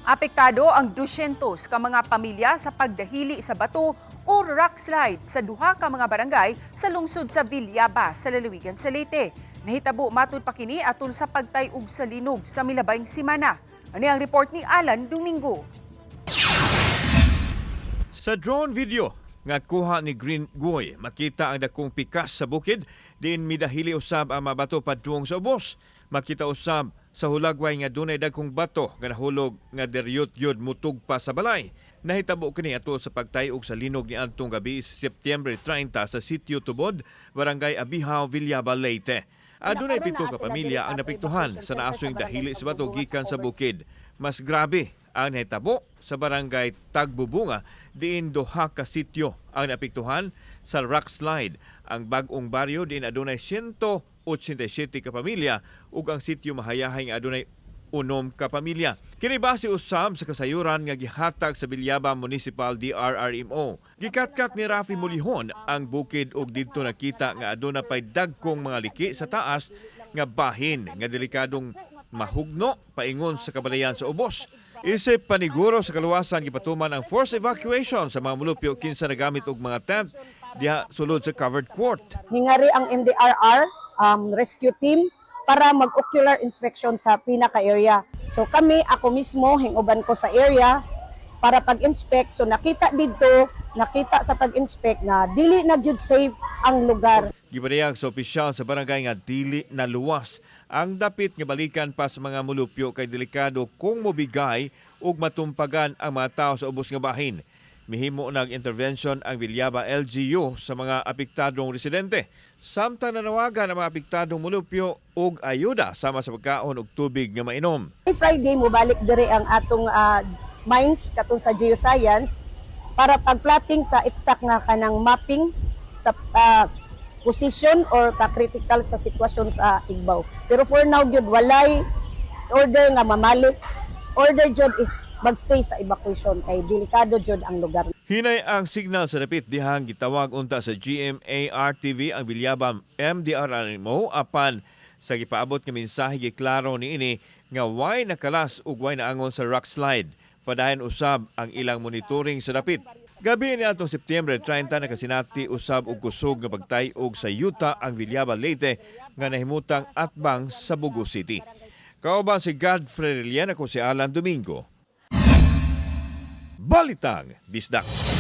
Apektado ang 200 ka mga pamilya sa pagdahili sa bato o rock slide sa duha ka mga barangay sa lungsod sa Villaba sa lalawigan sa Leyte. Nahitabo matud pa kini atol sa pagtay-ug sa linog sa milabayng semana. Ani ang report ni Alan Domingo. Sa drone video nga kuha ni Green Goy, makita ang dakong pikas sa bukid diin midahili usab ang mga bato padung sa ubos. Makita usab sa hulagway nga dunay dagkong bato nga nahulog nga deryot yod mutugpa sa balay. Nahitabo kini atol sa pagtayog sa linog ni adtong gabi sa Setyembre 30 sa Sitio Tubod, Barangay Abihaw, Villaba, Leyte. Adunay 7 ka pamilya ang napiktuhan sa naasoy dahili sa bato gikan sa bukid. Mas grabe ang nahitabo sa Barangay Tagbubunga diin duha ka sitio ang napiktuhan sa rock slide. Ang bag-ong baryo diin adunay 187 ka pamilya ug ang sitio Mahayahay nga adunay 6 ka pamilya. Kini base usab sa kasayuran nga gihatag sa Villaba Municipal DRRMO. Gikatkat ni Rafi Mulihon ang bukid ug didto nakita nga aduna pay dagkong mga liki sa taas nga bahin nga delikadong mahugno paingon sa kabalayan sa ubos. Isip paniguro sa kaluwasan gipatuman ang forced evacuation sa mga mulupyo kinsa nagamit og mga tent diha sulod sa covered court. Hingari ang MDRR rescue team para mag-ocular inspection sa pinaka-area. So kami, ako mismo, hinguban ko sa area para pag-inspect. So nakita sa pag-inspect na dili na jud safe ang lugar. Gipadayag sa opisyal sa barangay nga dili na luwas ang dapit nga balikan pa sa mga mulupyo kay delikado kung mobigay ug matumpagan ang mga tao sa ubos nga bahin. Mihimo nag-intervention ang Villaba LGU sa mga apektadong residente. Samtang nanawagan ang mga apektadong mulupyo og ayuda sama sa pagkaon og tubig nga mainom. Friday mo balik dire ang atong mines katong sa geoscience para pagplating sa exact nga kanang mapping sa position or ka-critical sa sitwasyon sa Igbaw. Pero for now gyud walay order nga mamalik. Order jud is magstay sa evacuation kay delikado jud ang lugar. Hinay ang signal sa dapit dihang gitawag unta sa GMA-RTV ang Villaba MDRRMO apan sa gipaabot nga mensahe giklaro niini nga way nakalas ug way naangon sa rock slide. Padayon usab ang ilang monitoring sa dapit. Gabi ni atong Setyembre 30 nakasinati usab og kusog nga pagtay-og sa yuta ang Villaba, Leyte nga nahimutang atbang sa Bugo City. Kauban si Godfrey Relian, ako si Alan Domingo. Balitang Bisdak.